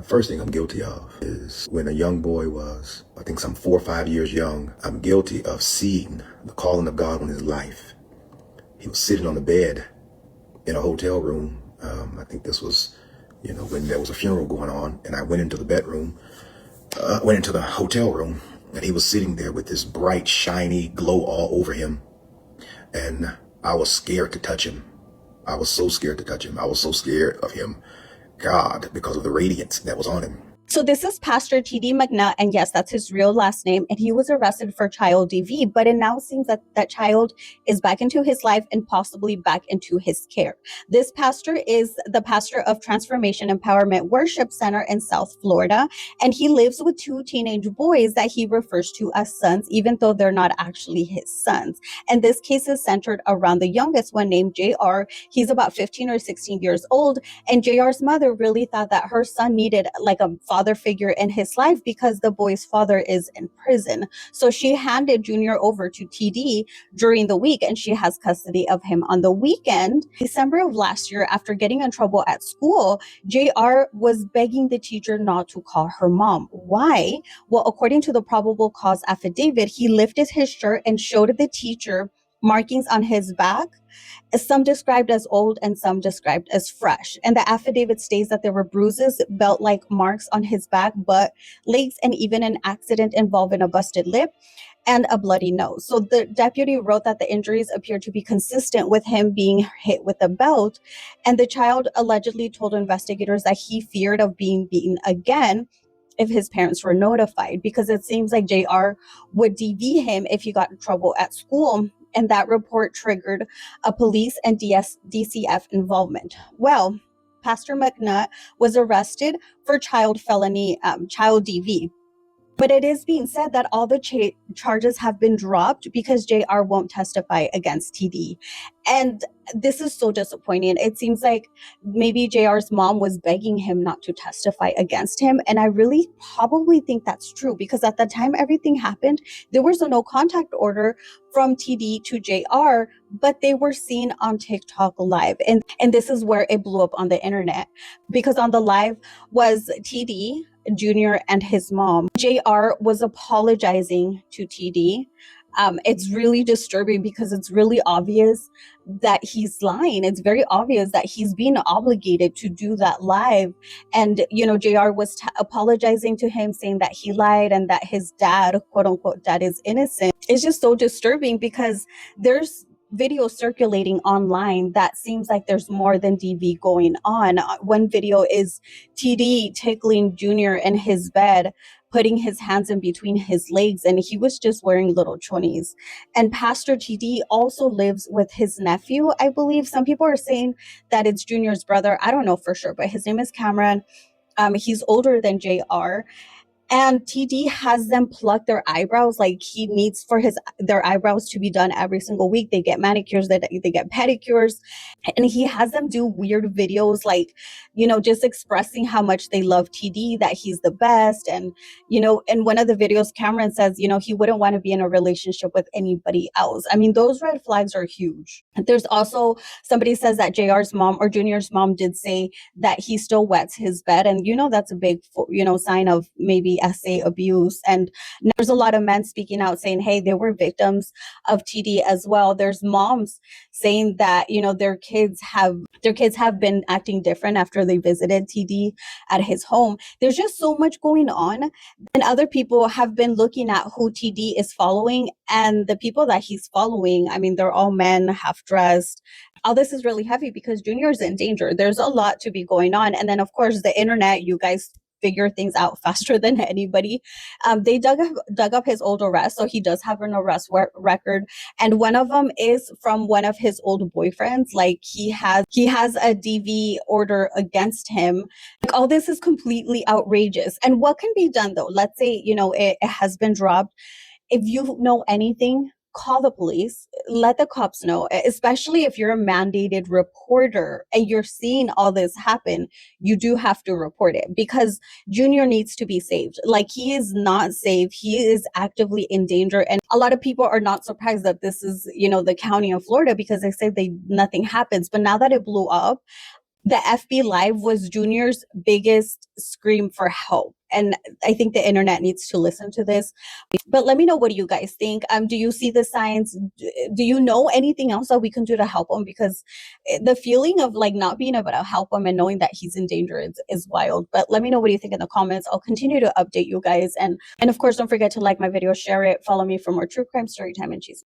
First thing I'm guilty of is when a young boy was, I think, some 4 or 5 years young, I'm guilty of seeing the calling of God on his life. He was sitting on the bed in a hotel room. I think this was, when there was a funeral going on, and I went into the hotel room, and he was sitting there with this bright, shiny glow all over him. And I was scared to touch him. I was so scared to touch him. I was so scared of him, God, because of the radiance that was on him. So this is Pastor TD McNutt, and yes, that's his real last name, and he was arrested for child DV, but it now seems that that child is back into his life and possibly back into his care. This pastor is the pastor of Transformation Empowerment Worship Center in South Florida, and he lives with 2 teenage boys that he refers to as sons, even though they're not actually his sons. And this case is centered around the youngest one named JR. He's about 15 or 16 years old, and JR's mother really thought that her son needed like a father figure in his life because the boy's father is in prison. So she handed Junior over to TD during the week, and she has custody of him on the weekend. December of last year, after getting in trouble at school, JR was begging the teacher not to call her mom. Why? Well, according to the probable cause affidavit, he lifted his shirt and showed the teacher markings on his back, some described as old and some described as fresh. And the affidavit states that there were bruises, belt-like marks on his back, butt, legs, and even an accident involving a busted lip and a bloody nose. So the deputy wrote that the injuries appear to be consistent with him being hit with a belt. And the child allegedly told investigators that he feared of being beaten again if his parents were notified, because it seems like JR would DV him if he got in trouble at school. And that report triggered a police and DCF involvement. Well, Pastor McNutt was arrested for child DV. But it is being said that all the charges have been dropped because JR won't testify against TD. And this is so disappointing. It seems like maybe JR's mom was begging him not to testify against him. And I really probably think that's true, because at the time everything happened, there was a no contact order from TD to JR, but they were seen on TikTok live. And this is where it blew up on the internet, because on the live was TD, Junior, and his mom. JR was apologizing to TD. It's really disturbing because it's really obvious that he's lying. It's very obvious that he's being obligated to do that live. And, JR was apologizing to him, saying that he lied and that his dad, quote unquote, dad, is innocent. It's just so disturbing because there's video circulating online that seems like there's more than DV going on. One video is TD tickling Junior in his bed, putting his hands in between his legs, and he was just wearing little chonies. And Pastor TD also lives with his nephew, I believe. Some people are saying that it's Junior's brother. I don't know for sure, but his name is Cameron. He's older than JR. And TD has them pluck their eyebrows. Like, he needs for their eyebrows to be done every single week. They get manicures, they get pedicures, and he has them do weird videos, like, just expressing how much they love TD, that he's the best. And, in one of the videos, Cameron says, he wouldn't want to be in a relationship with anybody else. I mean, those red flags are huge. There's also, somebody says that JR's mom or Junior's mom did say that he still wets his bed. And, that's a big, sign of maybe SA abuse. And there's a lot of men speaking out saying, hey, they were victims of TD as well. There's moms saying that, their kids have been acting different after they visited TD at his home. There's just so much going on. And other people have been looking at who TD is following, and the people that he's following, I mean, they're all men, half dressed. All this is really heavy because Junior is in danger. There's a lot to be going on. And then, of course, the internet, you guys figure things out faster than anybody. They dug up his old arrest, so he does have an arrest record, and one of them is from one of his old boyfriends. Like, he has a DV order against him. Like, all this is completely outrageous. And what can be done though? Let's say it has been dropped. If you know anything, call the police, let the cops know, especially if you're a mandated reporter and you're seeing all this happen. You do have to report it, because Junior needs to be saved. Like, he is not safe. He is actively in danger. And a lot of people are not surprised that this is, the county of Florida, because they say nothing happens. But now that it blew up, the FB Live was Junior's biggest scream for help. And I think the internet needs to listen to this. But let me know, what do you guys think? Do you see the signs? Do you know anything else that we can do to help him? Because the feeling of like not being able to help him and knowing that he's in danger is wild. But let me know what you think in the comments. I'll continue to update you guys. And of course, don't forget to like my video, share it, follow me for more true crime story time and cheese.